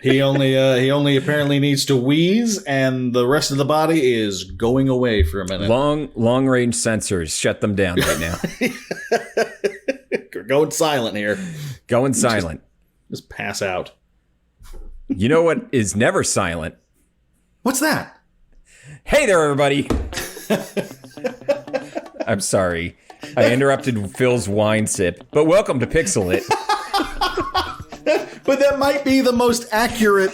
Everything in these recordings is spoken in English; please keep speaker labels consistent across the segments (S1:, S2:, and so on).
S1: He only apparently needs to wheeze, and the rest of the body is going away for a minute.
S2: Long range sensors, shut them down right now.
S1: Going silent here.
S2: Going silent.
S1: Just pass out.
S2: You know what is never silent?
S1: What's that?
S2: Hey there, everybody. I'm sorry. I interrupted Phil's wine sip, but welcome to Pixel It.
S1: But that might be the most accurate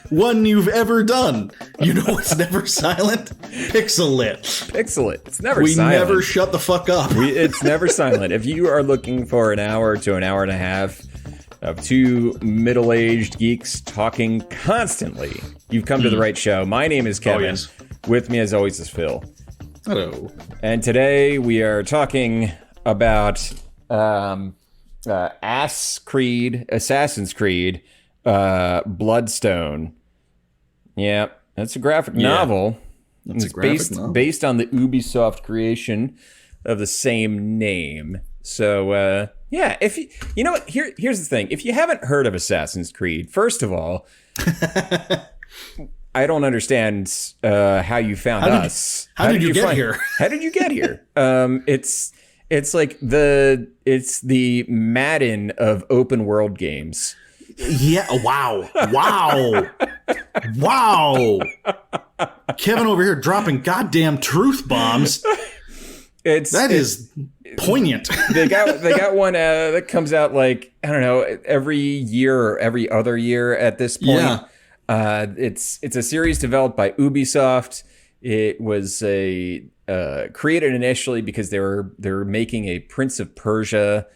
S1: one you've ever done. You know what's never silent? Pixel It.
S2: Pixel It. It's never
S1: we
S2: silent.
S1: We never shut the fuck up.
S2: It's never silent. If you are looking for an hour to an hour and a half of two middle-aged geeks talking constantly, you've come to the right show. My name is Kevin.
S1: Oh, yes.
S2: With me, as always, is Phil.
S1: Hello.
S2: And today we are talking about Assassin's Creed, Bloodstone. Yeah, that's a graphic novel. It's based on the Ubisoft creation of the same name. So, yeah, if you know what, here's the thing. If you haven't heard of Assassin's Creed, first of all, I don't understand how you found us.
S1: How did you get here?
S2: How did you get here? It's like the Madden of open world games.
S1: Yeah. Wow. Kevin over here dropping goddamn truth bombs. That is poignant.
S2: They got one that comes out like, I don't know, every year or every other year at this point.
S1: Yeah.
S2: It's a series developed by Ubisoft. It was created initially because they were making a Prince of Persia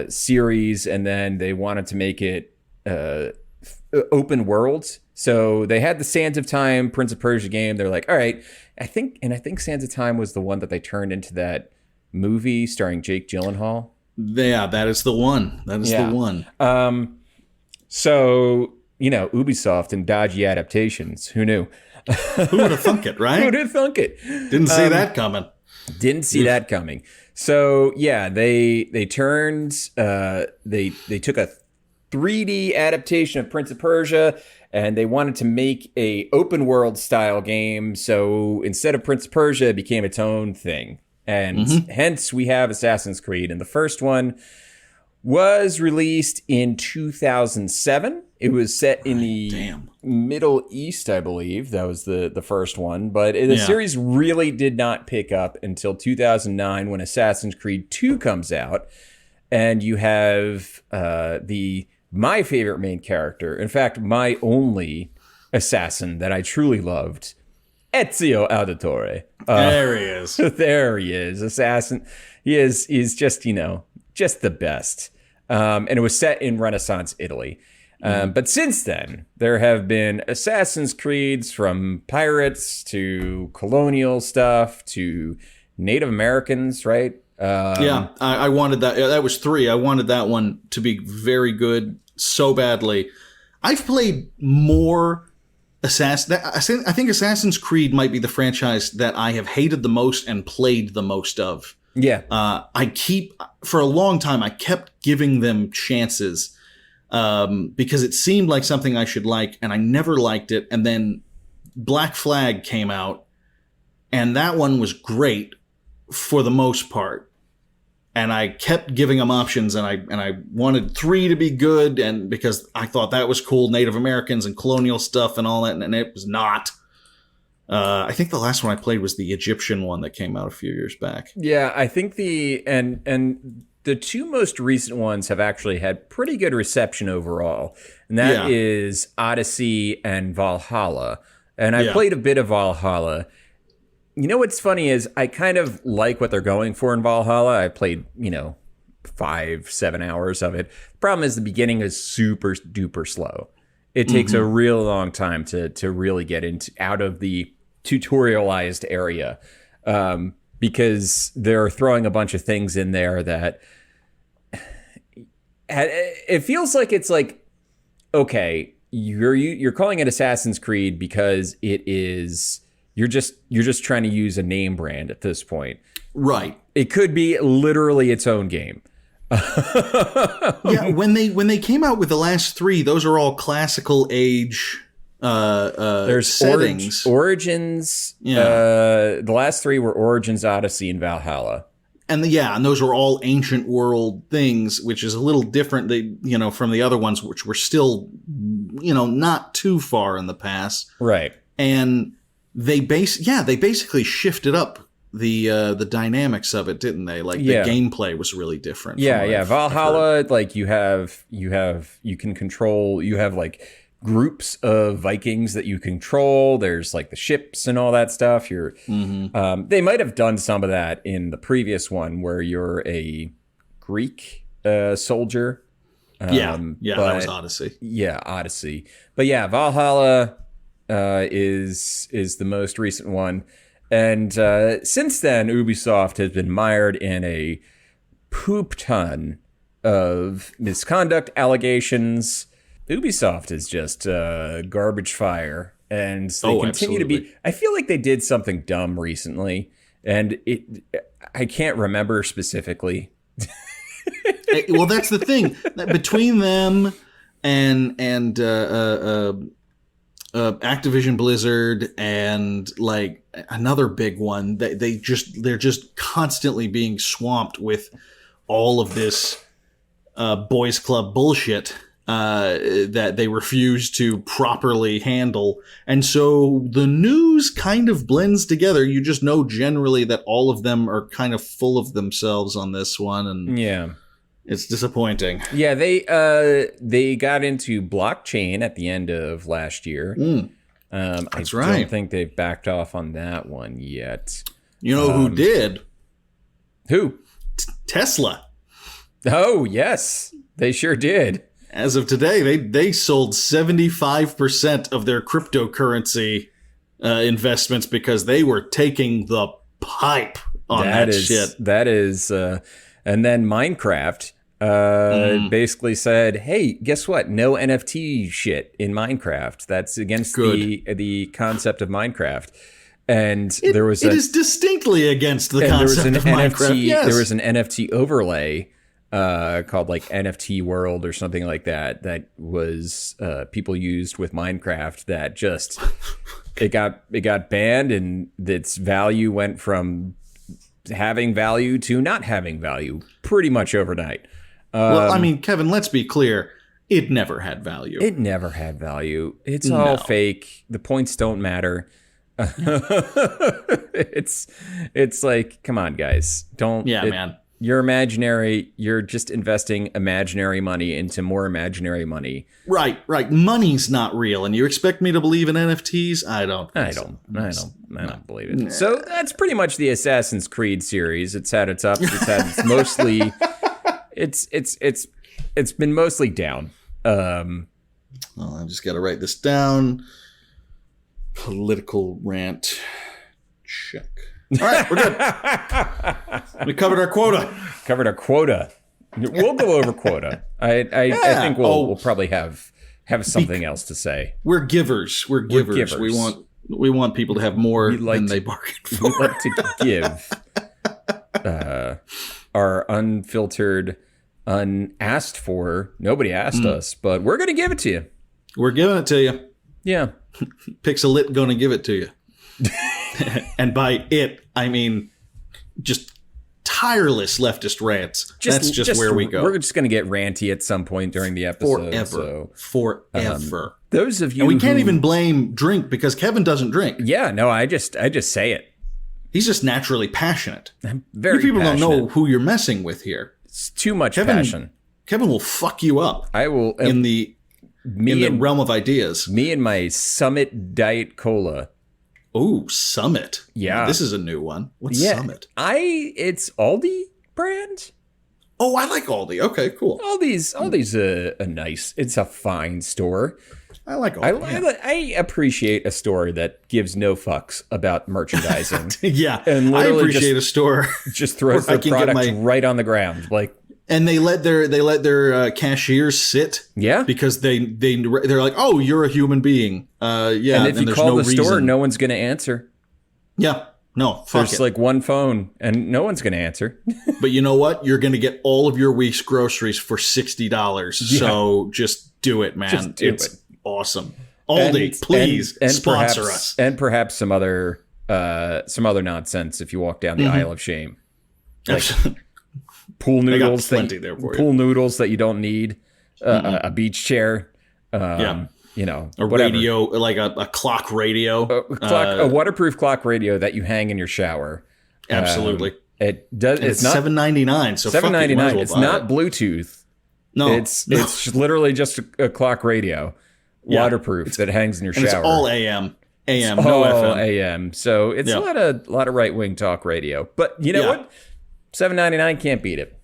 S2: series, and then they wanted to make it open world. So they had the Sands of Time Prince of Persia game. They're like, all right, I think Sands of Time was the one that they turned into that movie starring Jake Gyllenhaal.
S1: Yeah, that is the one. The one.
S2: So, you know, Ubisoft and dodgy adaptations. Who knew?
S1: Who would have thunk it, right?
S2: Who would have thunk it?
S1: Didn't see that coming.
S2: Didn't see that coming. So yeah, they took a 3D adaptation of Prince of Persia, and they wanted to make a open world style game. So instead of Prince of Persia, it became its own thing, and hence we have Assassin's Creed. And the first one was released in 2007. It was set in the Middle East, I believe. That was the first one. But the series really did not pick up until 2009 when Assassin's Creed 2 comes out. And you have my favorite main character, in fact, my only assassin that I truly loved, Ezio Auditore.
S1: There he is.
S2: There he is, assassin. He's just, just the best. And it was set in Renaissance Italy. But since then, there have been Assassin's Creeds from pirates to colonial stuff to Native Americans, right?
S1: I wanted that. That was 3. I wanted that one to be very good so badly. I've played more I think Assassin's Creed might be the franchise that I have hated the most and played the most of.
S2: Yeah.
S1: For a long time, I kept giving them chances because it seemed like something I should like, and I never liked it. And then Black Flag came out, and that one was great for the most part. And I kept giving them options, and I wanted 3 to be good, and because I thought that was cool, Native Americans and colonial stuff and all that, and it was not. I think the last one I played was the Egyptian one that came out a few years back.
S2: Yeah, I think and the 2 most recent ones have actually had pretty good reception overall, and that is Odyssey and Valhalla. And I played a bit of Valhalla. You know what's funny is I kind of like what they're going for in Valhalla. I played, 5-7 hours of it. The problem is the beginning is super duper slow. It takes a real long time to really get out of the tutorialized area because they're throwing a bunch of things in there that it feels like it's like, okay, you're calling it Assassin's Creed because it is. You're just trying to use a name brand at this point.
S1: Right.
S2: It could be literally its own game.
S1: Yeah, when they came out with the last 3, those are all classical age
S2: There's
S1: settings.
S2: Origins.
S1: Yeah.
S2: The last 3 were Origins, Odyssey, and Valhalla.
S1: And and those were all ancient world things, which is a little different, from the other ones, which were still, not too far in the past.
S2: Right.
S1: And they basically shifted up the dynamics of it, didn't they? Like the gameplay was really different.
S2: Yeah. Valhalla, like you can control. You have like groups of Vikings that you control. There's like the ships and all that stuff. They might have done some of that in the previous one where you're a Greek soldier.
S1: That was Odyssey.
S2: Yeah, Odyssey. But yeah, Valhalla is the most recent one. And since then, Ubisoft has been mired in a poop ton of misconduct allegations. Ubisoft is just garbage fire, and they continue to be. I feel like they did something dumb recently, and I can't remember specifically.
S1: Well, that's the thing. Between them and Activision Blizzard and like another big one, they're just constantly being swamped with all of this boys club bullshit that they refuse to properly handle. And so the news kind of blends together. You just know generally that all of them are kind of full of themselves on this one, and it's disappointing.
S2: Yeah, they got into blockchain at the end of last year.
S1: That's
S2: I
S1: right.
S2: don't think they've backed off on that one yet.
S1: You know who did?
S2: Who?
S1: Tesla.
S2: Oh, yes. They sure did.
S1: As of today, they sold 75% of their cryptocurrency investments because they were taking the pipe on that shit.
S2: That is, and then Minecraft basically said, "Hey, guess what? No NFT shit in Minecraft. That's against the concept of Minecraft." And it is
S1: distinctly against the concept of Minecraft. Yes.
S2: There was an NFT overlay called like NFT World or something like that was people used with Minecraft that just it got banned, and its value went from having value to not having value pretty much overnight.
S1: Well, I mean, Kevin, let's be clear. It never had value.
S2: It never had value. It's all fake. The points don't matter. It's like, come on, guys. Man. You're imaginary. You're just investing imaginary money into more imaginary money.
S1: Right. Money's not real, and you expect me to believe in NFTs? I don't believe it. So that's pretty much the Assassin's Creed series. It's had its ups. It's mostly. It's been mostly down. Well, I just got to write this down. Political rant. Check. All right, we're good. We covered our quota.
S2: We'll go over quota. I think we'll probably have something else to say.
S1: We're givers. We want people to have more than they bargained for.
S2: We like to give our unfiltered, unasked for. Nobody asked us, but we're going to give it to you.
S1: We're giving it to you.
S2: Yeah.
S1: Pixelit going to give it to you. And by it, I mean just tireless leftist rants. That's just where we go.
S2: We're just going to get ranty at some point during the episode.
S1: Forever.
S2: Those of you,
S1: and we can't even blame drink because Kevin doesn't drink.
S2: Yeah, no, I just say it.
S1: He's just naturally passionate.
S2: I'm very.
S1: You people
S2: passionate.
S1: Don't know who you're messing with here.
S2: It's too much passion.
S1: Kevin will fuck you up.
S2: I will
S1: in the realm of ideas.
S2: Me and my Summit Diet Cola.
S1: Oh, Summit.
S2: Yeah.
S1: This is a new one. What's Summit?
S2: It's Aldi brand.
S1: Oh, I like Aldi. Okay, cool.
S2: Aldi's a nice, it's a fine store.
S1: I like Aldi.
S2: I appreciate a store that gives no fucks about merchandising.
S1: Yeah.
S2: And
S1: I appreciate a store.
S2: Just throws their product right on the ground. Like,
S1: and they let their cashiers sit.
S2: Yeah.
S1: Because they're like, oh, you're a human being. Yeah.
S2: And if you call the store, no one's going to answer.
S1: Yeah. No, fuck
S2: There's
S1: it.
S2: like one phone, and no one's going to answer.
S1: But you know what? You're going to get all of your week's groceries for $60.
S2: Yeah.
S1: So just do it, man.
S2: Just do
S1: it's
S2: it.
S1: awesome. Aldi, please sponsor
S2: perhaps,
S1: us.
S2: And perhaps some other nonsense if you walk down the aisle of shame. Like pool noodles. Pool noodles that you don't need. A beach chair. You know,
S1: a
S2: whatever.
S1: radio, like a clock radio.
S2: A waterproof clock radio that you hang in your shower.
S1: Absolutely.
S2: It does.
S1: It's not $7.99. So
S2: $7.99. It's not Bluetooth.
S1: No,
S2: it's literally just a clock radio, waterproof that hangs in your shower.
S1: It's all AM, no
S2: all
S1: FM.
S2: AM. So it's a lot of right wing talk radio. But you know what? $7.99 can't beat it.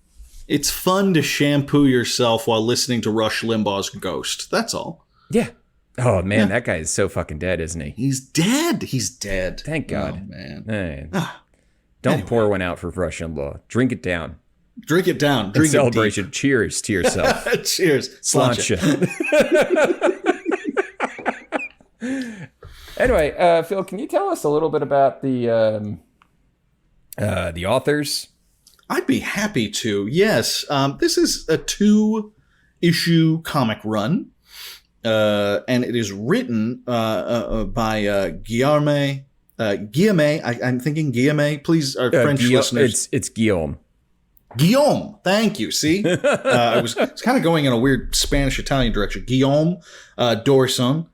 S1: It's fun to shampoo yourself while listening to Rush Limbaugh's Ghost. That's all.
S2: Yeah. Oh man, that guy is so fucking dead, isn't he?
S1: He's dead. He's dead.
S2: Thank God.
S1: Oh, man.
S2: Hey. Don't pour one out for Rush Limbaugh. Drink it down.
S1: Drink it down.
S2: Drink celebration. It Cheers to yourself.
S1: Cheers.
S2: Sláinte. Anyway, Phil, can you tell us a little bit about the authors?
S1: I'd be happy to. Yes. This is a 2-issue comic run. And it is written by Guillaume. I'm thinking Guillaume. Please, our French listeners.
S2: It's Guillaume.
S1: Guillaume. Thank you. See, I was kind of going in a weird Spanish-Italian direction. Guillaume d'Orson,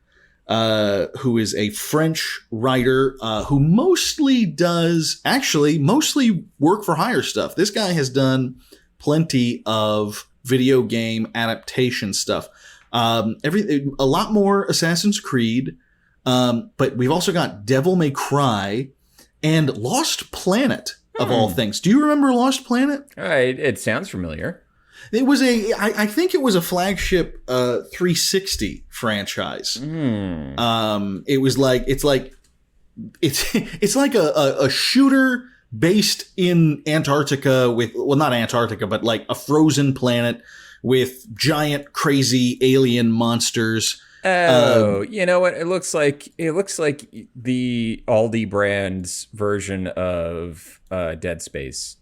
S1: who is a French writer who mostly work for hire stuff. This guy has done plenty of video game adaptation stuff. A lot more Assassin's Creed, but we've also got Devil May Cry and Lost Planet of all things. Do you remember Lost Planet?
S2: It sounds familiar.
S1: It was I think it was a flagship 360 franchise. It was like it's like a shooter based in Antarctica not Antarctica, but like a frozen planet with giant, crazy alien monsters.
S2: Oh, you know what? It looks like the Aldi brand's version of Dead Space.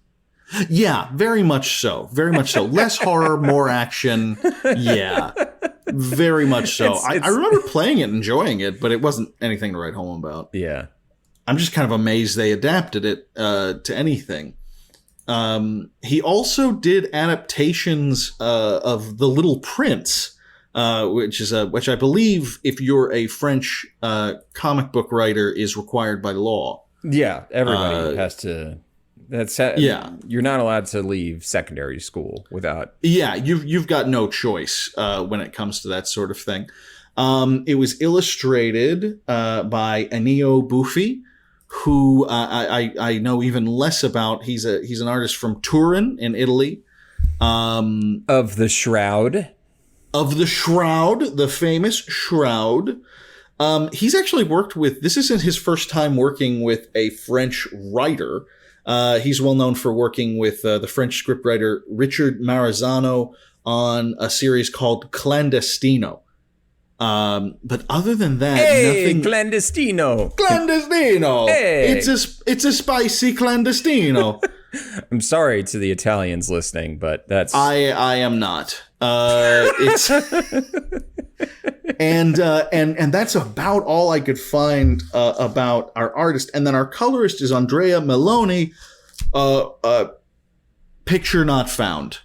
S1: Yeah, very much so. Very much so. Less horror, more action. Yeah, very much so. I remember playing it, enjoying it, but it wasn't anything to write home about.
S2: Yeah,
S1: I'm just kind of amazed they adapted it to anything. He also did adaptations of The Little Prince, which I believe, if you're a French comic book writer, is required by law.
S2: Yeah, everybody has to. You're not allowed to leave secondary school without.
S1: Yeah, you've got no choice when it comes to that sort of thing. It was illustrated by Ennio Buffi, who I know even less about. He's an artist from Turin in Italy.
S2: Of the Shroud.
S1: Of the Shroud, the famous Shroud. He's actually worked with, this isn't his first time working with a French writer. He's well known for working with the French scriptwriter Richard Maranzano on a series called Clandestino. But other than that, nothing.
S2: Clandestino.
S1: Hey. It's a spicy clandestino.
S2: I'm sorry to the Italians listening, but that's.
S1: I am not. It's and that's about all I could find about our artist. And then our colorist is Andrea Meloni. Picture not found.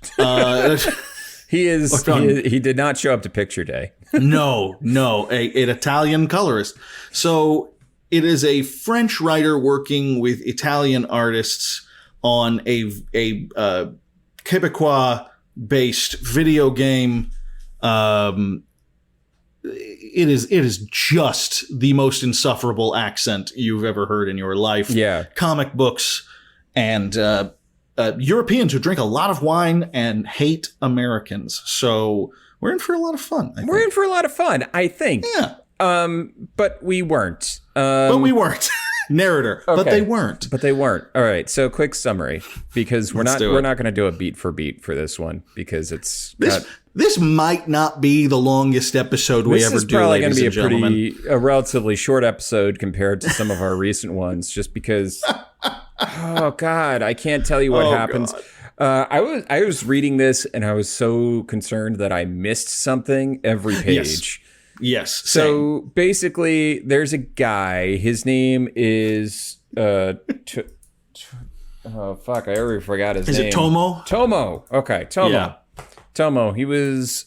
S2: He did not show up to picture day.
S1: No, an Italian colorist. So it is a French writer working with Italian artists on a Quebecois-based video game. It is just the most insufferable accent you've ever heard in your life.
S2: Yeah,
S1: comic books and Europeans who drink a lot of wine and hate Americans. So we're in for a lot of fun.
S2: We're in for a lot of fun, I think.
S1: Yeah.
S2: But we weren't.
S1: Narrator.
S2: Okay.
S1: But they weren't.
S2: All right. So quick summary, because we're not going to do a beat for beat for this one, because it's
S1: This might not be the longest episode we ever do.
S2: This is probably going to
S1: be
S2: a relatively short episode compared to some of our recent ones, just because. Oh God, I can't tell you what happens. I was reading this and I was so concerned that I missed something every page.
S1: Yes.
S2: So basically, there's a guy. His name is oh fuck, I already forgot his name.
S1: Is it Tomo?
S2: Tomo. Okay, Tomo.
S1: Yeah.
S2: Tomo. He was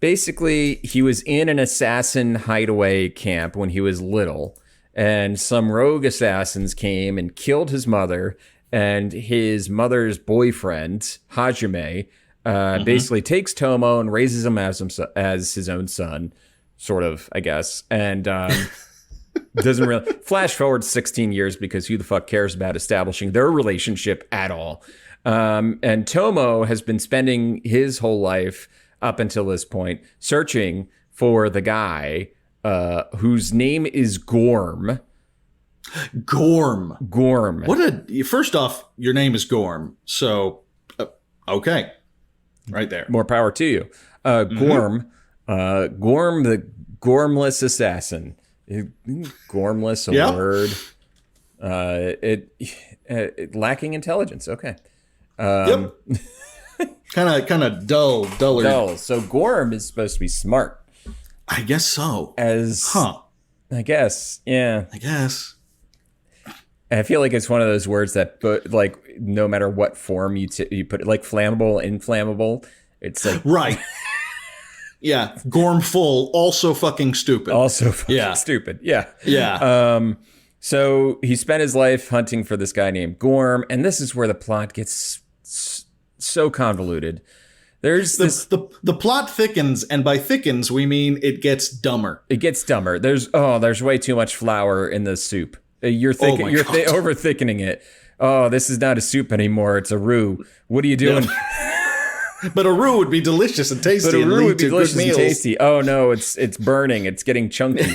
S2: basically he was in an assassin hideaway camp when he was little, and some rogue assassins came and killed his mother, and his mother's boyfriend Hajime basically takes Tomo and raises him as his own son, sort of, I guess, and doesn't really flash forward 16 years because who the fuck cares about establishing their relationship at all. And Tomo has been spending his whole life up until this point searching for the guy whose name is Gorm. Gorm.
S1: First off, your name is Gorm, so okay, right there.
S2: More power to you. Gorm, Gorm, the Gormless assassin. Gormless, a word. It lacking intelligence. Okay.
S1: Yep. kind of duller.
S2: Dull. So Gorm is supposed to be smart.
S1: I guess so.
S2: I guess. Yeah.
S1: I guess.
S2: I feel like it's one of those words that, like, no matter what form you put it, like flammable, inflammable, it's like
S1: right. Yeah, Gormful, also fucking stupid.
S2: Stupid. Yeah.
S1: Yeah.
S2: So he spent his life hunting for this guy named Gorm, and this is where the plot gets so convoluted. There's
S1: the plot thickens, and by thickens we mean it gets dumber.
S2: It gets dumber. There's way too much flour in the soup. You're over thickening it. Oh, this is not a soup anymore. It's a roux. What are you doing?
S1: But a roux would be delicious and tasty.
S2: But a roux would be delicious and tasty. Oh no, it's burning. It's getting chunky.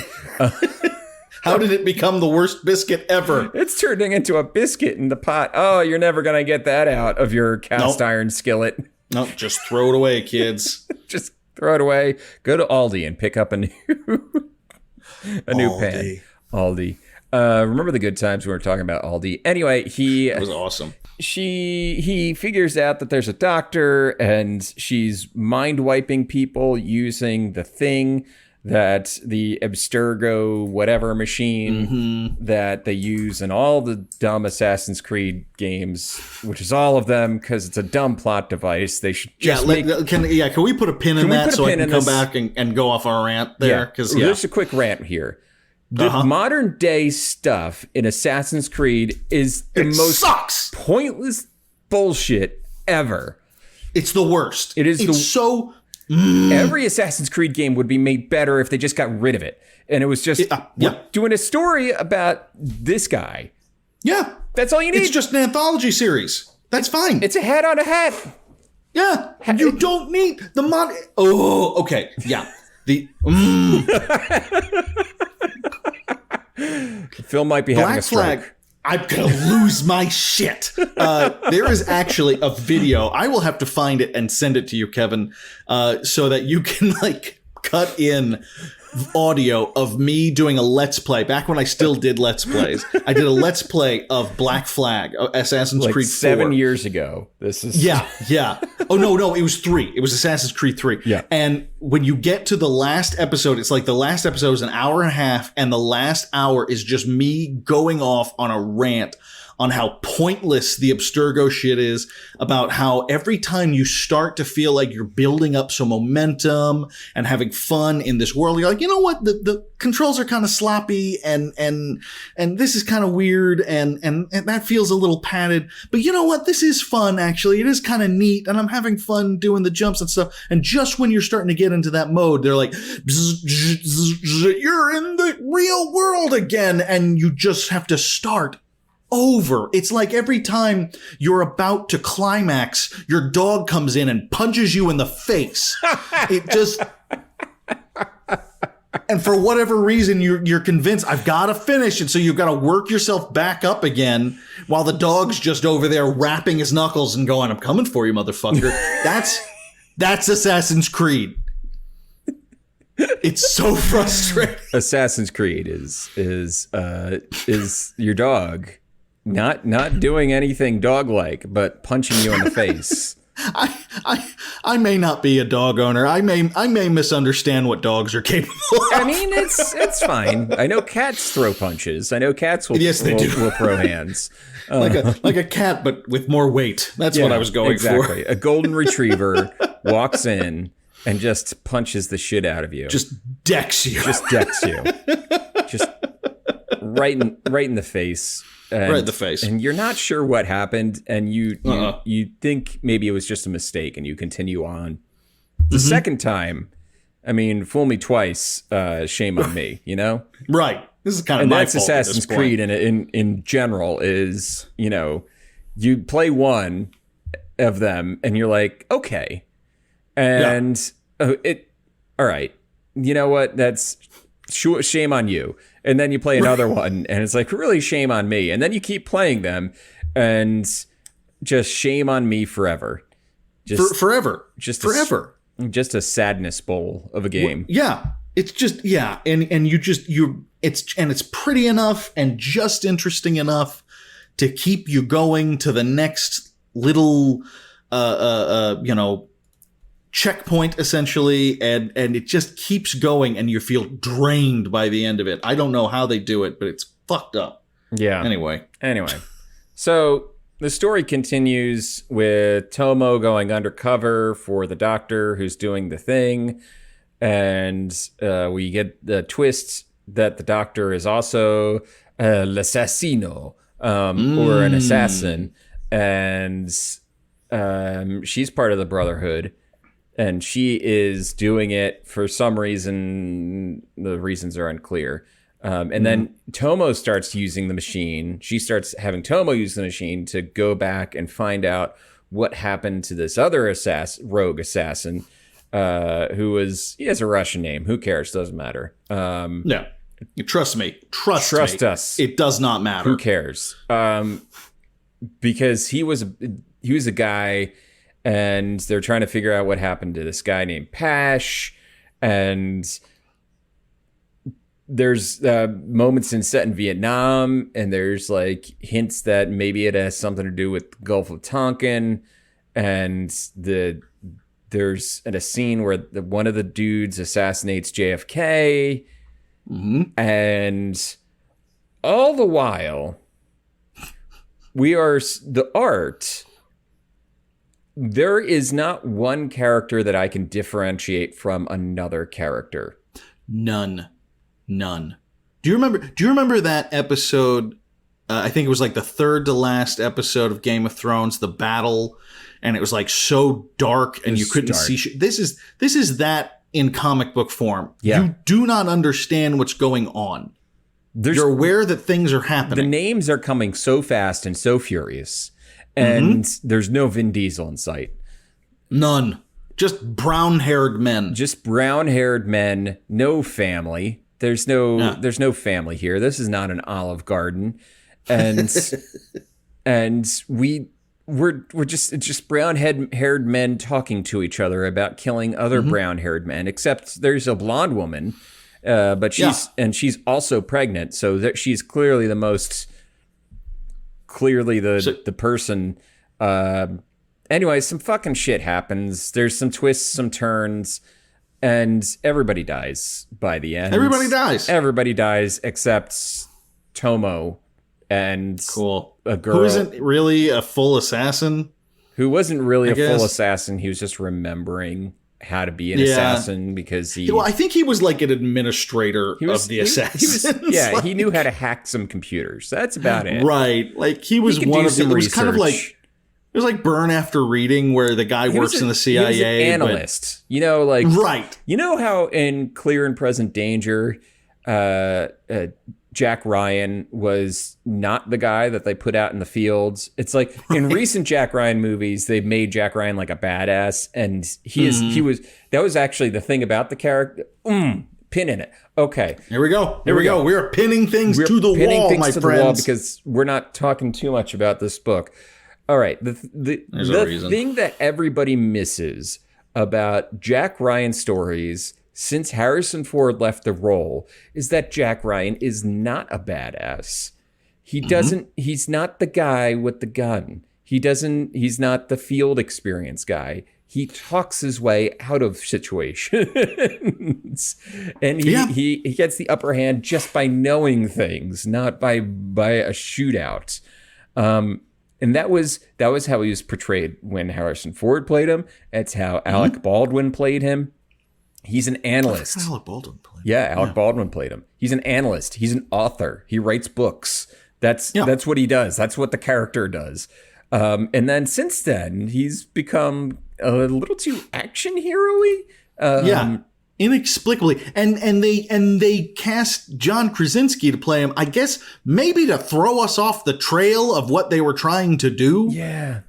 S1: How did it become the worst biscuit ever?
S2: It's turning into a biscuit in the pot. Oh, you're never gonna get that out of your cast iron skillet.
S1: Nope, just throw it away, kids.
S2: Just throw it away. Go to Aldi and pick up a new pan. Aldi. Remember the good times we were talking about Aldi. Anyway,
S1: it was awesome.
S2: He figures out that there's a doctor and she's mind wiping people using the thing that the Abstergo whatever machine that they use in all the dumb Assassin's Creed games, which is all of them because it's a dumb plot device. They should just
S1: can we put a pin in that so I can come back and go off our rant there? Because
S2: there's a quick rant here. The modern day stuff in Assassin's Creed is the most pointless bullshit ever.
S1: It's the worst.
S2: Every Assassin's Creed game would be made better if they just got rid of it. And it was just doing a story about this guy.
S1: Yeah.
S2: That's all you need.
S1: It's just an anthology series. That's fine.
S2: It's a hat on a hat.
S1: Yeah. You don't need the mod. Oh, okay. Yeah.
S2: Phil might be having a stroke.
S1: Black Flag. I'm going to lose my shit. There is actually a video. I will have to find it and send it to you, Kevin, so that you can cut in audio of me doing a Let's Play. Back when I still did Let's Plays, I did a Let's Play of Black Flag, Assassin's Creed 4.
S2: 7 years ago. This is
S1: yeah. Oh no, it was 3. It was Assassin's Creed 3.
S2: Yeah.
S1: And when you get to the last episode, it's like the last episode is an hour and a half, and the last hour is just me going off on a rant on how pointless the Abstergo shit is, about how every time you start to feel like you're building up some momentum and having fun in this world, you're like, you know what, the controls are kind of sloppy and this is kind of weird and that feels a little padded, but you know what, this is fun actually, it is kind of neat and I'm having fun doing the jumps and stuff. And just when you're starting to get into that mode, they're like, you're in the real world again, and you just have to start over. It's like every time you're about to climax, your dog comes in and punches you in the face. It just, and for whatever reason, you're convinced I've got to finish, and so you've got to work yourself back up again while the dog's just over there rapping his knuckles and going, "I'm coming for you, motherfucker." That's Assassin's Creed. It's so frustrating.
S2: Assassin's Creed is your dog not doing anything dog-like, but punching you in the face.
S1: I may not be a dog owner. I may misunderstand what dogs are capable of.
S2: I mean, it's fine. I know cats throw punches. I know cats will throw hands.
S1: Like a cat, but with more weight. That's what I was going for.
S2: Exactly. A golden retriever walks in and just punches the shit out of you.
S1: Just decks you.
S2: Just right in the face.
S1: Right in the face.
S2: And you're not sure what happened, and you think maybe it was just a mistake, and you continue on. The second time, I mean, fool me twice, shame on me, you know?
S1: Right. This is kind of my fault.
S2: And that's Assassin's Creed in general is, you know, you play one of them, and you're like, okay. And all right, you know what? That's shame on you. And then you play another one, and it's like, really shame on me. And then you keep playing them, and just shame on me forever.
S1: Forever.
S2: Forever. Just a sadness bowl of a game.
S1: Yeah. It's just, it's pretty enough and just interesting enough to keep you going to the next little, checkpoint, essentially, and it just keeps going, and you feel drained by the end of it. I don't know how they do it, but it's fucked up.
S2: Yeah.
S1: Anyway.
S2: So the story continues with Tomo going undercover for the doctor who's doing the thing, and we get the twist that the doctor is also l'assassino, or an assassin, and she's part of the Brotherhood. And she is doing it for some reason. The reasons are unclear. And then Tomo starts using the machine. She starts having Tomo use the machine to go back and find out what happened to this other rogue assassin, who he has a Russian name. Who cares? Doesn't matter.
S1: No. Trust me. Trust
S2: us.
S1: It does not matter.
S2: Who cares? Because he was a guy, and they're trying to figure out what happened to this guy named Pash. And there's moments set in Vietnam, and there's like hints that maybe it has something to do with the Gulf of Tonkin. And there's a scene where one of the dudes assassinates JFK. And all the while, the art. There is not one character that I can differentiate from another character.
S1: None. Do you remember that episode? I think it was like the third to last episode of Game of Thrones, the battle, and it was like so dark, and you couldn't see shit. This is that in comic book form.
S2: Yeah.
S1: You do not understand what's going on. You're aware that things are happening.
S2: The names are coming so fast and so furious. And there's no Vin Diesel in sight.
S1: None. Just brown-haired men.
S2: No family. There's no family here. This is not an Olive Garden. And we're just brown-haired men talking to each other about killing other brown-haired men, except there's a blonde woman, but she's also pregnant, so she's clearly the person. Anyway, some fucking shit happens. There's some twists, some turns, and everybody dies by the end. Everybody dies except Tomo and a girl
S1: who isn't really a full assassin.
S2: Who wasn't really full assassin. He was just remembering how to be an assassin because
S1: I think he was like an administrator of the assassins.
S2: He knew how to hack some computers. That's about it.
S1: Right. Like he was one of them. It was kind of like, it was like Burn After Reading, where the guy works in the CIA.
S2: He was an analyst.
S1: Right.
S2: You know how in Clear and Present Danger, Jack Ryan was not the guy that they put out in the fields. It's like in recent Jack Ryan movies, they've made Jack Ryan like a badass, and that was actually the thing about the character. Pin in it. Okay.
S1: Here we go. We're pinning things to the wall, my friends.
S2: Because we're not talking too much about this book. All right. The thing that everybody misses about Jack Ryan stories since Harrison Ford left the role is that Jack Ryan is not a badass. He doesn't, he's not the guy with the gun. He's not the field experience guy. He talks his way out of situations. And he gets the upper hand just by knowing things, not by a shootout. And that was how he was portrayed when Harrison Ford played him. That's how Alec Baldwin played him. He's an analyst.
S1: Alec Baldwin played him.
S2: Yeah, Alec Baldwin played him. He's an analyst. He's an author. He writes books. That's what he does. That's what the character does. And then since then, he's become a little too action hero-y.
S1: Inexplicably. And they cast John Krasinski to play him, I guess maybe to throw us off the trail of what they were trying to do.
S2: Yeah.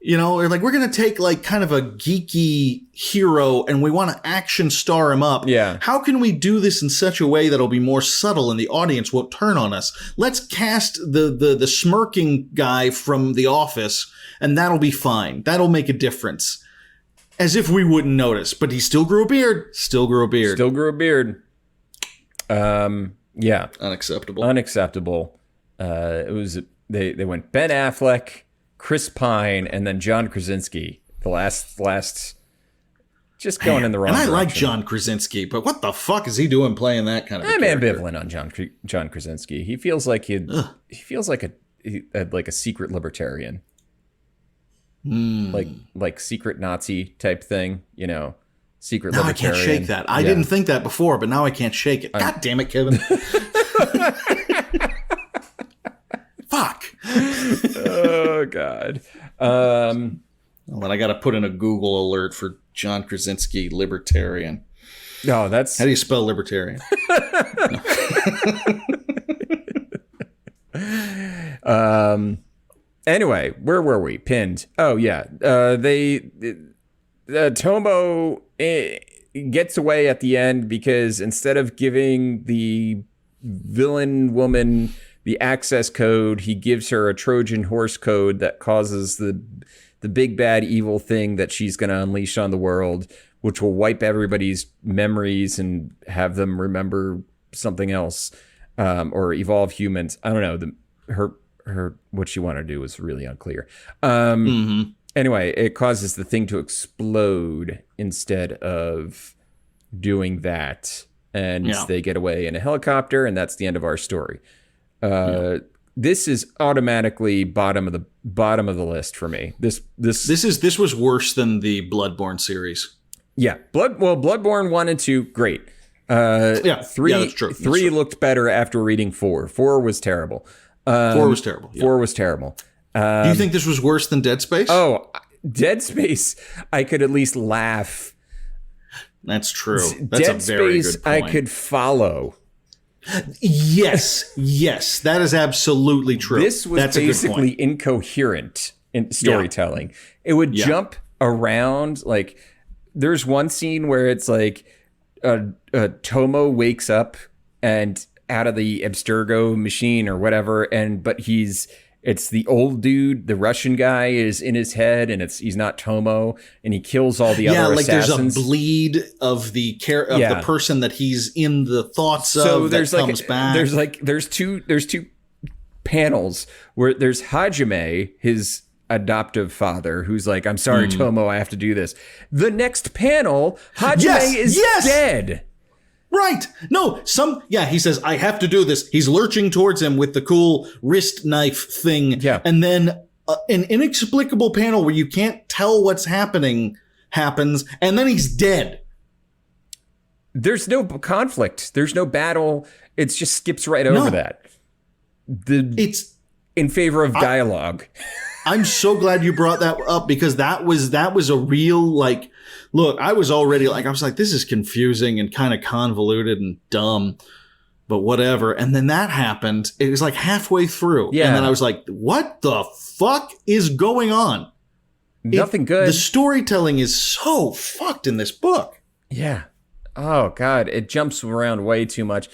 S1: You know, they're like, we're going to take like kind of a geeky hero and we want to action star him up.
S2: Yeah.
S1: How can we do this in such a way that'll be more subtle and the audience won't turn on us? Let's cast the smirking guy from The Office and that'll be fine. That'll make a difference. As if we wouldn't notice, but he still grew a beard. Yeah. Unacceptable. It was, they went Ben Affleck, Chris Pine, and then John Krasinski. The last, just going in the wrong direction. And I like John Krasinski, but what the fuck is he doing playing that kind of?
S2: I'm ambivalent on John Krasinski. He feels like he feels like a secret libertarian, like secret Nazi type thing. You know, secret libertarian.
S1: I can't shake that. I didn't think that before, but now I can't shake it. God damn it, Kevin. Fuck.
S2: Oh, God.
S1: Well, I got to put in a Google alert for John Krasinski, libertarian.
S2: No, that's...
S1: How do you spell libertarian?
S2: Anyway, where were we? Pinned. Oh, yeah. Tomo gets away at the end because instead of giving the villain woman the access code, he gives her a Trojan horse code that causes the big bad evil thing that she's going to unleash on the world, which will wipe everybody's memories and have them remember something else, or evolve humans. I don't know. Her what she wanted to do was really unclear. Anyway, it causes the thing to explode instead of doing that, and they get away in a helicopter, and that's the end of our story. This is automatically bottom of the list for me. This
S1: was worse than the Bloodborne series.
S2: Yeah, Bloodborne 1 and 2, great. 3
S1: that's true.
S2: 3 looked better after reading 4. 4 was terrible.
S1: 4 was terrible.
S2: 4 was terrible.
S1: Do you think this was worse than Dead Space?
S2: Oh, Dead Space, I could at least laugh.
S1: That's true. That's
S2: Dead
S1: a very
S2: Space,
S1: good point.
S2: I could follow.
S1: Yes, that is absolutely true.
S2: This was basically incoherent in storytelling. Yeah. It would jump around. Like, there's one scene where it's like Tomo wakes up and out of the Abstergo machine or whatever, but it's the old dude, the Russian guy is in his head, and he's not Tomo, and he kills all the other assassins.
S1: There's a bleed of the the person that he's in the thoughts of that comes back.
S2: There's two panels where there's Hajime, his adoptive father, who's like, I'm sorry, Tomo, I have to do this. The next panel, Hajime is dead.
S1: Right. No, he says, I have to do this. He's lurching towards him with the cool wrist knife thing. Yeah. And then an inexplicable panel where you can't tell what's happening happens, and then he's dead.
S2: There's no conflict. There's no battle. It just skips right over that. It's in favor of dialogue.
S1: I'm so glad you brought that up, because that was a real, like, look, I was like, this is confusing and kind of convoluted and dumb, but whatever. And then that happened. It was like halfway through. Yeah. And then I was like, what the fuck is going on?
S2: Nothing good.
S1: The storytelling is so fucked in this book.
S2: Yeah. Oh, God. It jumps around way too much.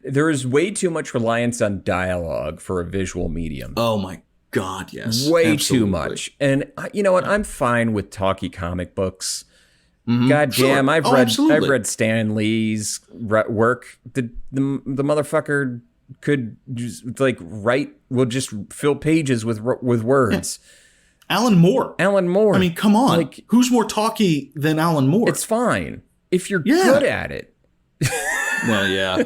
S2: There is way too much reliance on dialogue for a visual medium.
S1: Oh, my God, yes.
S2: Way too much. And you know what? I'm fine with talky comic books. God damn, I've
S1: absolutely.
S2: read Stan Lee's work. The motherfucker could just like will just fill pages with words.
S1: Yeah. Alan Moore.
S2: I
S1: mean, come on.
S2: Like,
S1: who's more talky than Alan Moore?
S2: It's fine if you're good at it.
S1: Well, yeah.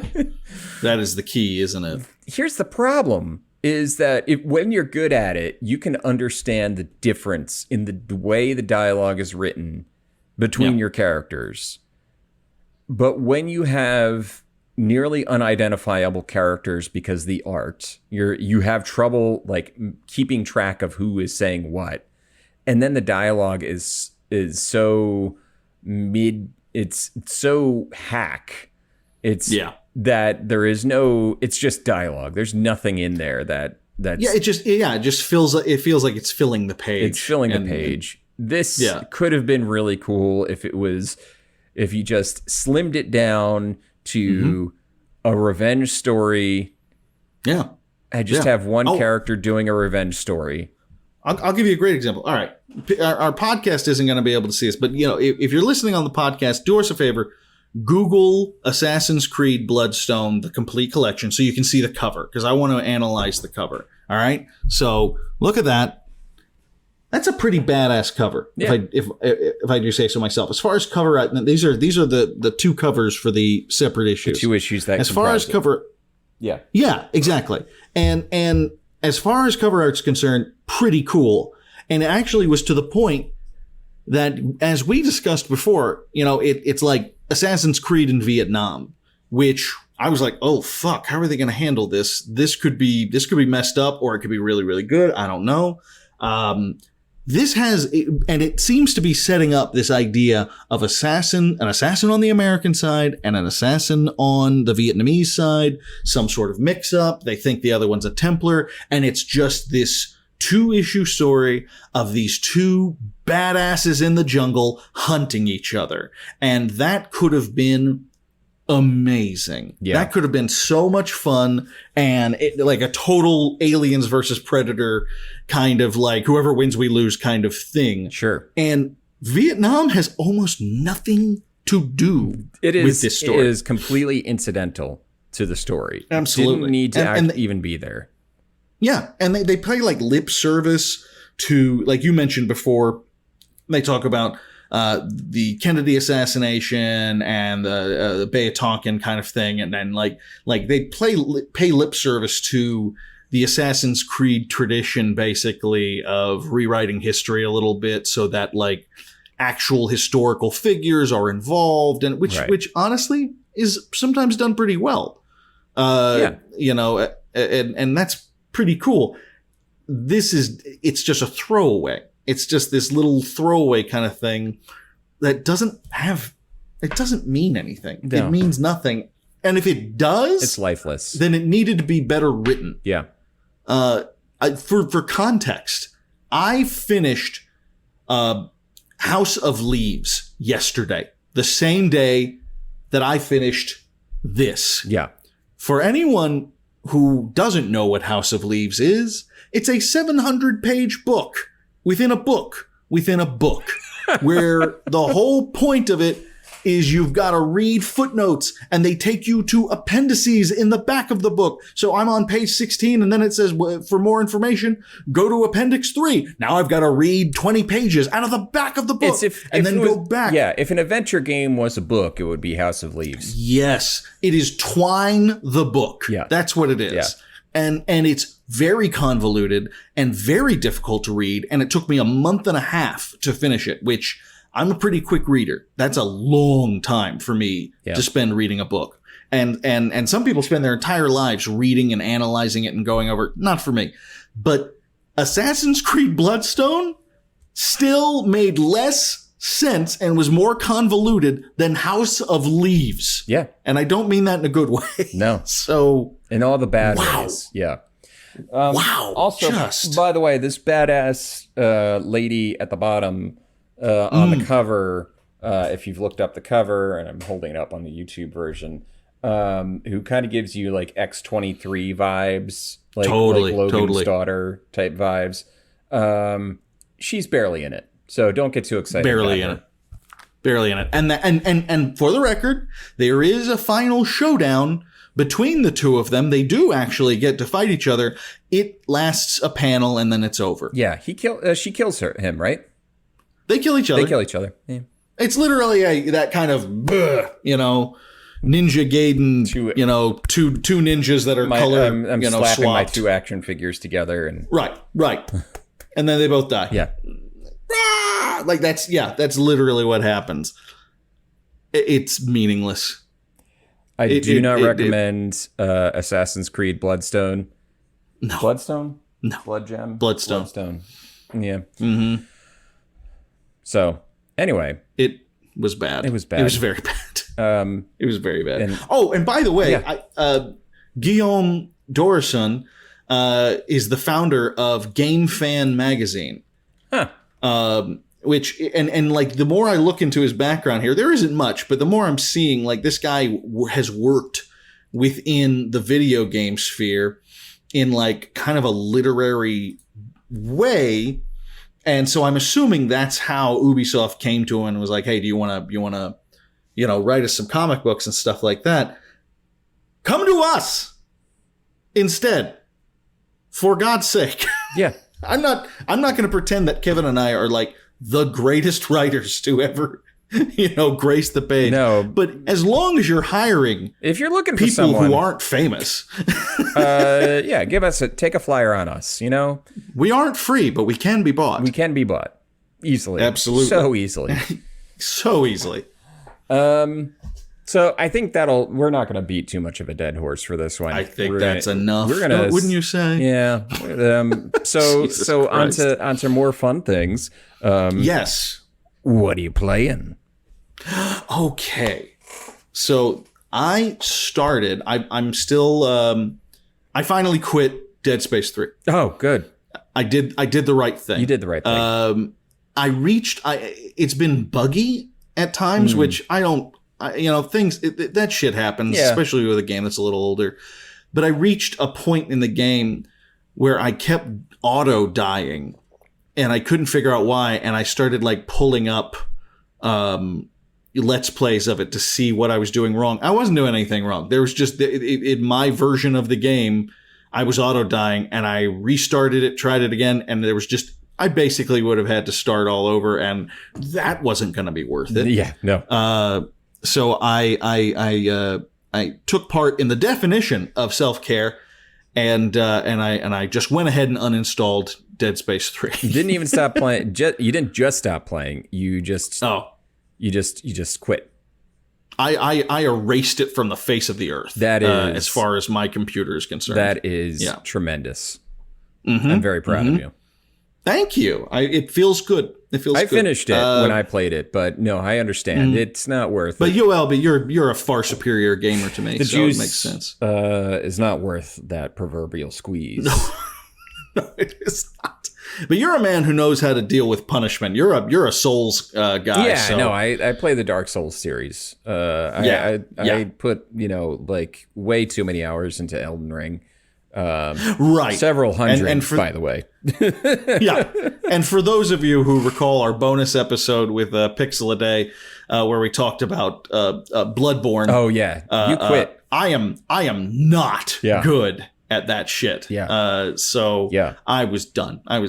S1: That is the key, isn't it?
S2: Here's the problem is that when you're good at it, you can understand the difference in the way the dialogue is written between your characters. But when you have nearly unidentifiable characters because the art, you have trouble like keeping track of who is saying what. And then the dialogue is so it's so hack. It's that there is no, it's just dialogue. There's nothing in there that's
S1: it just feels like it's filling the page.
S2: It's filling the page. This could have been really cool if you just slimmed it down to a revenge story.
S1: Yeah.
S2: I just have one character doing a revenge story.
S1: I'll give you a great example. All right. Our podcast isn't going to be able to see this, but if you're listening on the podcast, do us a favor. Google Assassin's Creed Bloodstone, the complete collection, so you can see the cover, because I want to analyze the cover. All right? So look at that. That's a pretty badass cover, if I do say so myself. As far as cover art, these are the two covers for the separate issues.
S2: The two issues that
S1: as far as cover, yeah, exactly. And as far as cover art's concerned, pretty cool. And it actually was to the point that, as we discussed before, it's like Assassin's Creed in Vietnam, which I was like, oh fuck, how are they going to handle this? This could be messed up, or it could be really, really good. I don't know. This has, and it seems to be setting up this idea of an assassin on the American side and an assassin on the Vietnamese side, some sort of mix up. They think the other one's a Templar, and it's just this 2-issue story of these two badasses in the jungle hunting each other. And that could have been amazing. Yeah. That could have been so much fun, and like a total Aliens versus Predator kind of like whoever wins we lose kind of thing.
S2: Sure.
S1: And Vietnam has almost nothing to do with this story.
S2: It is completely incidental to the story.
S1: Absolutely.
S2: Didn't need to even be there.
S1: Yeah, and they play like lip service to, like you mentioned before, they talk about the Kennedy assassination and the Bay of Tonkin kind of thing, and then like they pay lip service to the Assassin's Creed tradition, basically, of rewriting history a little bit so that like actual historical figures are involved, and which honestly is sometimes done pretty well. And that's pretty cool. It's just a throwaway. It's just this little throwaway kind of thing that doesn't mean anything. No. It means nothing. And if it does,
S2: it's lifeless.
S1: Then it needed to be better written.
S2: Yeah.
S1: For context, I finished House of Leaves yesterday, the same day that I finished this.
S2: Yeah.
S1: For anyone who doesn't know what House of Leaves is, it's a 700-page book within a book within a book, where the whole point of it is you've got to read footnotes, and they take you to appendices in the back of the book. So I'm on page 16, and then it says, for more information, go to appendix 3. Now I've got to read 20 pages out of the back of the book, go back.
S2: Yeah, if an adventure game was a book, it would be House of Leaves.
S1: Yes, it is Twine the book.
S2: Yeah.
S1: That's what it is. Yeah. And it's very convoluted and very difficult to read, and it took me a month and a half to finish it, which I'm a pretty quick reader. That's a long time for me to spend reading a book. And some people spend their entire lives reading and analyzing it and going over it. Not for me. But Assassin's Creed Bloodstone still made less sense and was more convoluted than House of Leaves.
S2: Yeah.
S1: And I don't mean that in a good way.
S2: No.
S1: So.
S2: In all the bad ways. Yeah.
S1: Wow.
S2: Also, by the way, this badass lady at the bottom on the cover, if you've looked up the cover, and I'm holding it up on the YouTube version, who kind of gives you like X-23 vibes, like Logan's daughter type vibes. She's barely in it, so don't get too excited.
S1: Barely in it. Barely in it. And for the record, there is a final showdown between the two of them. They do actually get to fight each other. It lasts a panel and then it's over.
S2: Yeah, she kills him, right?
S1: They kill each other.
S2: Yeah.
S1: It's literally that kind of, Ninja Gaiden, two ninjas that are
S2: I'm slapping my
S1: swapped.
S2: 2 action figures together and
S1: Right. And then they both die.
S2: yeah.
S1: Like that's literally what happens. It's meaningless.
S2: I do not recommend Assassin's Creed Bloodstone.
S1: No.
S2: Bloodstone?
S1: No.
S2: Blood Gem?
S1: Bloodstone.
S2: Yeah. Mm-hmm. So, anyway.
S1: It was bad.
S2: It was bad.
S1: It was very bad. It was very bad. And by the way, Guillaume Dorison is the founder of Game Fan magazine.
S2: Huh.
S1: Which and like the more I look into his background here, there isn't much, but the more I'm seeing, like, this guy has worked within the video game sphere in like kind of a literary way. And so I'm assuming that's how Ubisoft came to him and was like, hey, do you want to, write us some comic books and stuff like that? Come to us instead, for God's sake.
S2: Yeah.
S1: I'm not going to pretend that Kevin and I are like the greatest writers to ever, grace the page.
S2: No.
S1: But as long as you're hiring
S2: if you're looking for
S1: people
S2: someone
S1: who aren't famous,
S2: take a flyer on us,
S1: we aren't free, but we can be bought.
S2: We can be bought easily.
S1: Absolutely.
S2: So easily.
S1: So easily.
S2: So I think we're not going to beat too much of a dead horse for this one.
S1: I think that's enough. Wouldn't you say?
S2: Yeah. So onto more fun things.
S1: Yes.
S2: What are you playing?
S1: Okay. So I started, I'm still, I finally quit Dead Space 3.
S2: Oh, good.
S1: I did the right thing.
S2: You did the right thing.
S1: It's been buggy at times, which I don't, that shit happens, especially with a game that's a little older. But I reached a point in the game where I kept auto dying and I couldn't figure out why. And I started like pulling up, Let's Plays of it to see what I was doing wrong. I wasn't doing anything wrong. There was just in my version of the game, I was auto dying and I restarted it, tried it again. And there was I basically would have had to start all over and that wasn't going to be worth it.
S2: Yeah, no.
S1: So I took part in the definition of self-care and I just went ahead and uninstalled Dead Space 3.
S2: You didn't even stop playing. You didn't just stop playing. You just quit.
S1: I erased it from the face of the earth.
S2: That is,
S1: as far as my computer is concerned.
S2: That is tremendous. I'm very proud of you.
S1: Thank you. It feels good. I
S2: finished it when I played it, but no, I understand. It's not worth it.
S1: But you're a far superior gamer to me,
S2: the
S1: so
S2: juice,
S1: it makes sense.
S2: Is not worth that proverbial squeeze.
S1: No, it is not. But you're a man who knows how to deal with punishment. You're a Souls guy.
S2: Yeah,
S1: so.
S2: no, I play the Dark Souls series. I put like way too many hours into Elden Ring.
S1: Right,
S2: several hundred, by the way.
S1: Yeah, and for those of you who recall our bonus episode with Pixel a Day, where we talked about Bloodborne.
S2: Oh yeah, you quit.
S1: I am not good at that shit.
S2: Yeah.
S1: I was done. I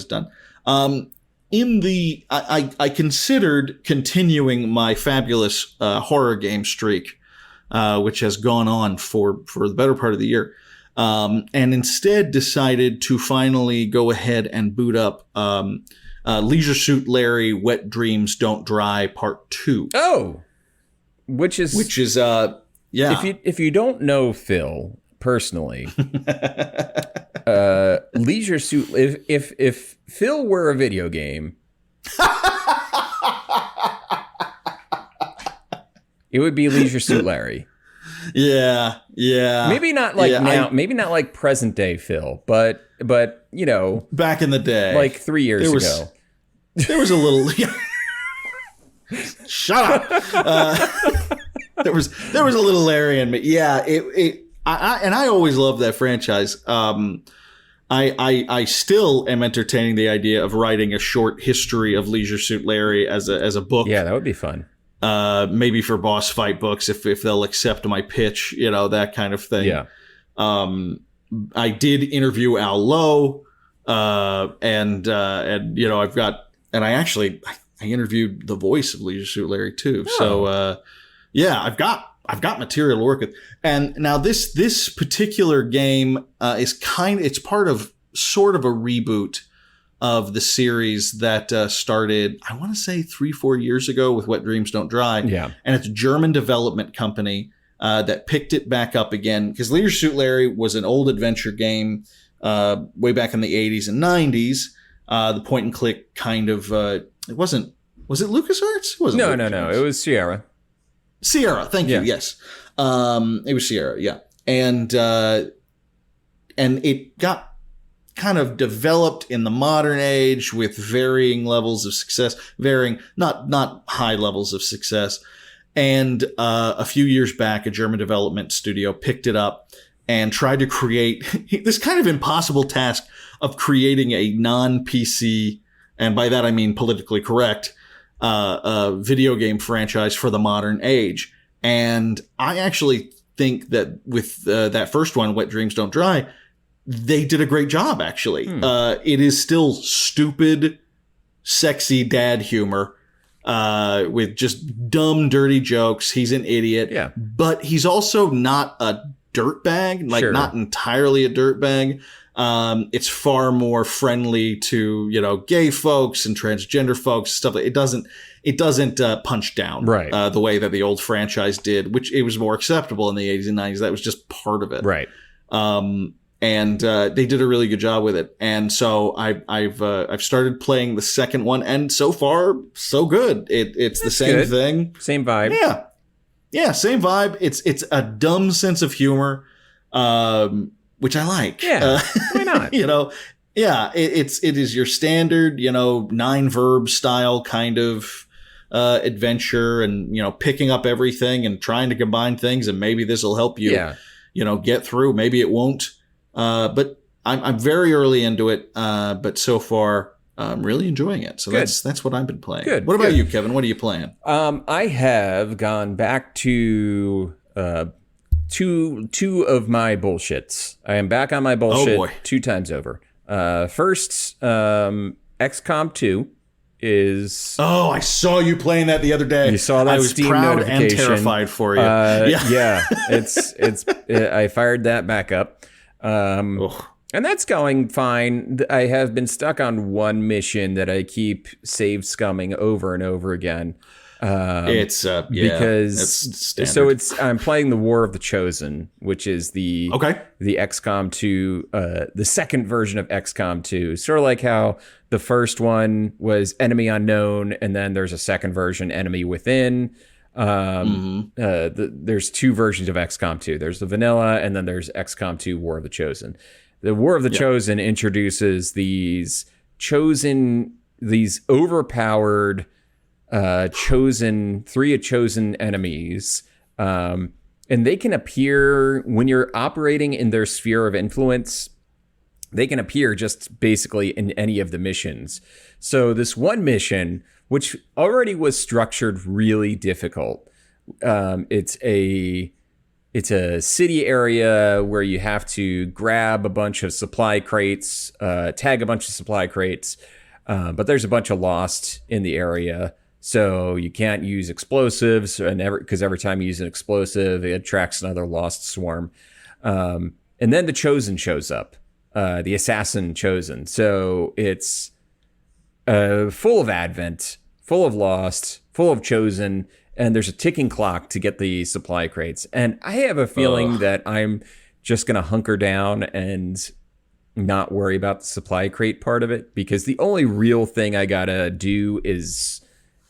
S1: considered continuing my fabulous horror game streak, which has gone on for the better part of the year. And instead decided to finally go ahead and boot up Leisure Suit Larry: Wet Dreams Don't Dry Part 2.
S2: Oh, which is If you don't know Phil personally, Leisure Suit. If Phil were a video game, it would be Leisure Suit Larry.
S1: Yeah.
S2: Maybe not like now. Maybe not like present day Phil, but
S1: back in the day,
S2: like 3 years ago,
S1: there was a little. Shut up. There was a little Larry in me. Yeah. I always loved that franchise. I still am entertaining the idea of writing a short history of Leisure Suit Larry as a book.
S2: Yeah, that would be fun.
S1: maybe for boss fight books if they'll accept my pitch, that kind of thing.
S2: Yeah.
S1: I did interview Al Lowe, and I've got, and I interviewed the voice of Leisure Suit Larry too.
S2: Oh.
S1: So I've got material to work with. And now this particular game is it's part of sort of a reboot of the series that started, I want to say 3-4 years ago with Wet Dreams Don't Dry.
S2: Yeah.
S1: And it's a German development company that picked it back up again, because Leisure Suit Larry was an old adventure game way back in the 80s and 90s. The point and click kind of, was it LucasArts? It wasn't.
S2: No. It was Sierra.
S1: Sierra, thank you. Yes. It was Sierra, yeah. And it got kind of developed in the modern age with varying levels of success, not high levels of success. And a few years back, a German development studio picked it up and tried to create this kind of impossible task of creating a non-PC, and by that I mean politically correct, video game franchise for the modern age. And I actually think that with that first one, Wet Dreams Don't Dry, they did a great job, actually. It is still stupid, sexy dad humor with just dumb, dirty jokes. He's an idiot.
S2: Yeah.
S1: But he's also not a dirtbag, not entirely a dirtbag. It's far more friendly to, gay folks and transgender folks, stuff like it doesn't punch down the way that the old franchise did, which it was more acceptable in the 80s and 90s. That was just part of it.
S2: Right.
S1: And they did a really good job with it. And so I've started playing the second one, and so far so good. It's the same thing,
S2: same vibe.
S1: Yeah, same vibe. It's a dumb sense of humor, which I like.
S2: Yeah, why not?
S1: It is your standard 9-verb style kind of adventure, and picking up everything and trying to combine things, and maybe this will help you get through. Maybe it won't. But I'm very early into it. But so far, I'm really enjoying it. So that's what I've been playing.
S2: Good.
S1: What about you, Kevin? What are you playing?
S2: I have gone back to two of my bullshits. I am back on my bullshit 2 times over. First, XCOM 2 is...
S1: Oh, I saw you playing that the other day.
S2: You saw that
S1: I was
S2: Steam
S1: proud
S2: notification.
S1: And terrified for you.
S2: Yeah, I fired that back up. And that's going fine. I have been stuck on one mission that I keep save scumming over and over again.
S1: Because
S2: I'm playing the War of the Chosen, which is the XCOM 2, the second version of XCOM 2. Sort of like how the first one was Enemy Unknown, and then there's a second version, Enemy Within. There's 2 versions of XCOM 2. There's the vanilla, and then there's XCOM 2 War of the Chosen. The War of the Chosen introduces these overpowered chosen enemies, and they can appear when you're operating in their sphere of influence. They can appear just basically in any of the missions. So this one mission, which already was structured really difficult, it's a city area where you have to grab a bunch of supply crates, tag a bunch of supply crates, but there's a bunch of lost in the area. So you can't use explosives, because every time you use an explosive, it attracts another lost swarm. And then the Chosen shows up, the assassin Chosen. So it's full of Advent, full of Lost, full of Chosen, and there's a ticking clock to get the supply crates. And I have a feeling that I'm just going to hunker down and not worry about the supply crate part of it, because the only real thing I got to do is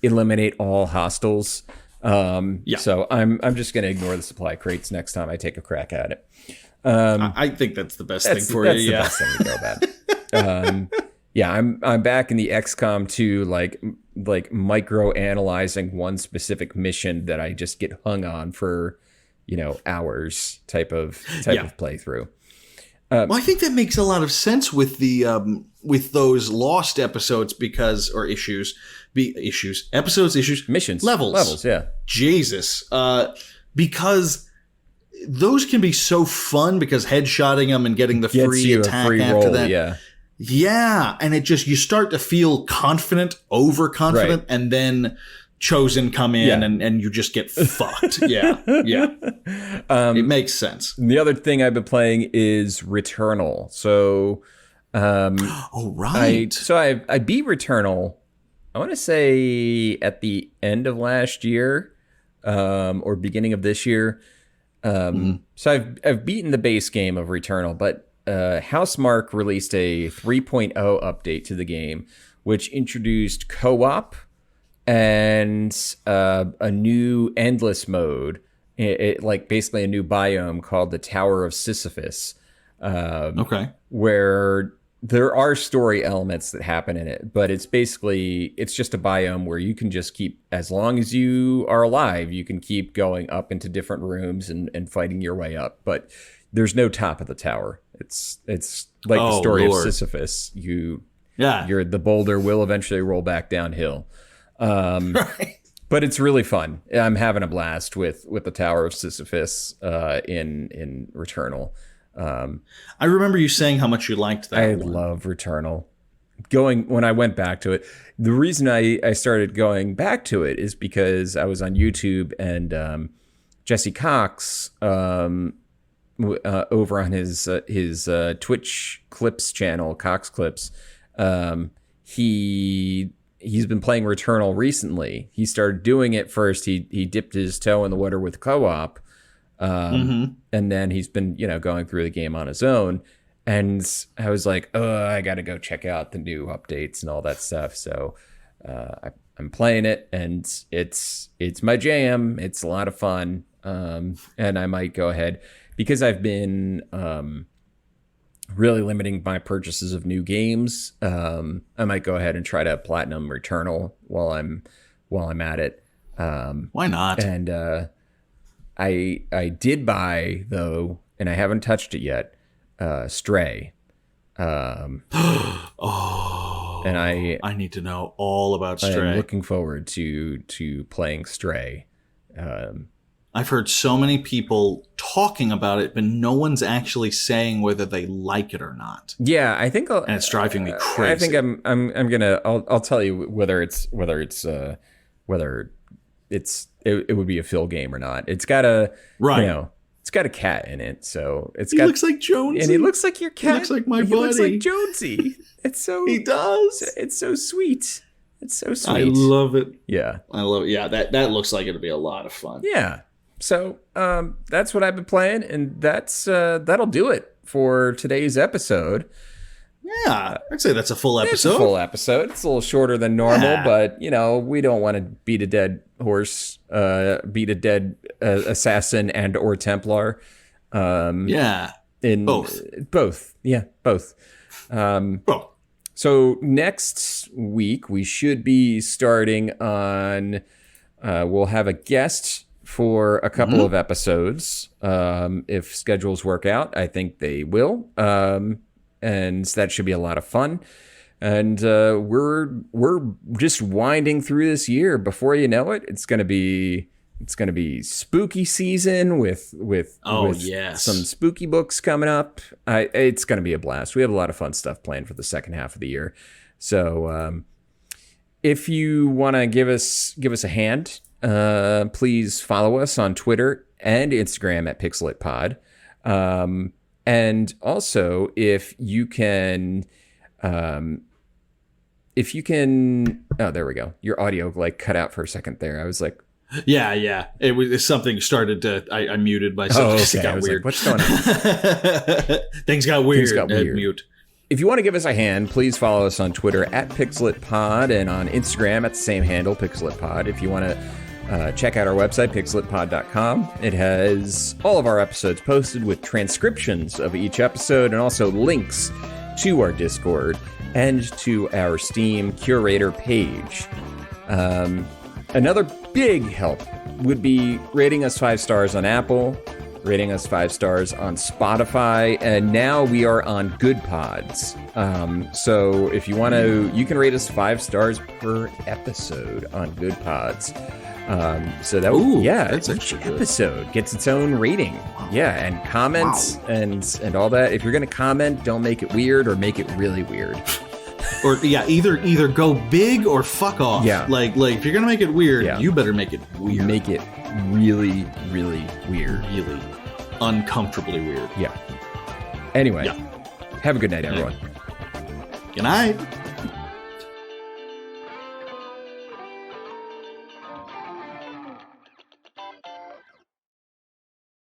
S2: eliminate all hostiles. So I'm just going to ignore the supply crates next time I take a crack at it.
S1: I think that's the best thing for you.
S2: That's the best thing to go about. I'm back in the XCOM 2, like micro analyzing one specific mission that I just get hung on for, hours type of playthrough.
S1: Well, I think that makes a lot of sense with the with those lost episodes
S2: Missions,
S1: levels.
S2: Yeah,
S1: Jesus, because those can be so fun because headshotting them and getting the free attack after
S2: roll,
S1: that. Yeah, and it just, you start to feel confident, overconfident, and then Chosen come in and you just get fucked. Yeah. It makes sense.
S2: The other thing I've been playing is Returnal. So,
S1: oh right.
S2: I beat Returnal, I want to say at the end of last year, or beginning of this year. So I've beaten the base game of Returnal, but Housemarque released a 3.0 update to the game, which introduced co-op and a new endless mode, like basically a new biome called the Tower of Sisyphus. Where there are story elements that happen in it, but it's just a biome where you can just keep, as long as you are alive, you can keep going up into different rooms and fighting your way up. But there's no top of the tower. It's like the story of Sisyphus. The boulder will eventually roll back downhill. But it's really fun. I'm having a blast with the Tower of Sisyphus in Returnal.
S1: I remember you saying how much you liked that.
S2: I love Returnal. When I went back to it, the reason I started going back to it is because I was on YouTube and Jesse Cox over on his Twitch Clips channel, Cox Clips, he's been playing Returnal recently. He started doing it first. He dipped his toe in the water with co-op. And then he's been, going through the game on his own. And I was like, I got to go check out the new updates and all that stuff. So I'm playing it, and it's my jam. It's a lot of fun. And I might go ahead, because I've been really limiting my purchases of new games. I might go ahead and try to platinum Returnal while I'm at it.
S1: Why not?
S2: And I did buy, though, and I haven't touched it yet, Stray. And
S1: I need to know all about Stray.
S2: I'm looking forward to playing Stray.
S1: I've heard so many people talking about it, but no one's actually saying whether they like it or not.
S2: Yeah, I think,
S1: and it's driving me crazy.
S2: I think I'm gonna I'll tell you whether it would be a Phil game or not. It's got it's got a cat in it, so
S1: he looks like Jonesy,
S2: and he looks like your cat.
S1: He looks like my buddy.
S2: He looks like Jonesy. It's so
S1: he does.
S2: It's so sweet. It's so sweet.
S1: I love it.
S2: Yeah,
S1: I love it. Yeah, that looks like it'll be a lot of fun.
S2: Yeah. So that's what I've been playing, and that'll do it for today's episode.
S1: Yeah, I'd say that's a full episode.
S2: It's a full episode. It's a little shorter than normal, but we don't want to beat a dead horse, beat a dead assassin and or Templar. Both. Yeah, both.
S1: Both.
S2: So next week we should be starting on. We'll have a guest for a couple of episodes, if schedules work out. I think they will. And that should be a lot of fun. And we're just winding through this year. Before you know it, it's gonna be spooky season with some spooky books coming up. It's gonna be a blast. We have a lot of fun stuff planned for the second half of the year. So if you want to give us a hand, please follow us on Twitter and Instagram at PixelatPod. And also, if you can, oh, there we go. Your audio cut out for a second there. I was like,
S1: yeah. It was something started to. I muted myself.
S2: Oh, okay.
S1: It got weird.
S2: Like, what's going on?
S1: Things got weird. Mute.
S2: If you want to give us a hand, please follow us on Twitter at PixelatPod and on Instagram at the same handle, PixelatPod. If you want to check out our website, pixelatpod.com. It has all of our episodes posted with transcriptions of each episode and also links to our Discord and to our Steam curator page. Another big help would be rating us 5 stars on Apple. rating us 5 stars on Spotify, and now we are on Good Pods. So if you want to, you can rate us 5 stars per episode on Good Pods. So that
S1: that's
S2: each
S1: actually good.
S2: episode gets its own rating. Yeah, and comments and all that. If you're gonna comment, don't make it weird or make it really weird.
S1: Or either go big or fuck off.
S2: Yeah.
S1: Like if you're gonna make it weird, you better make it weird.
S2: Make it really, really weird.
S1: Really uncomfortably weird.
S2: Yeah. Anyway, have a good night, everyone.
S1: Good night.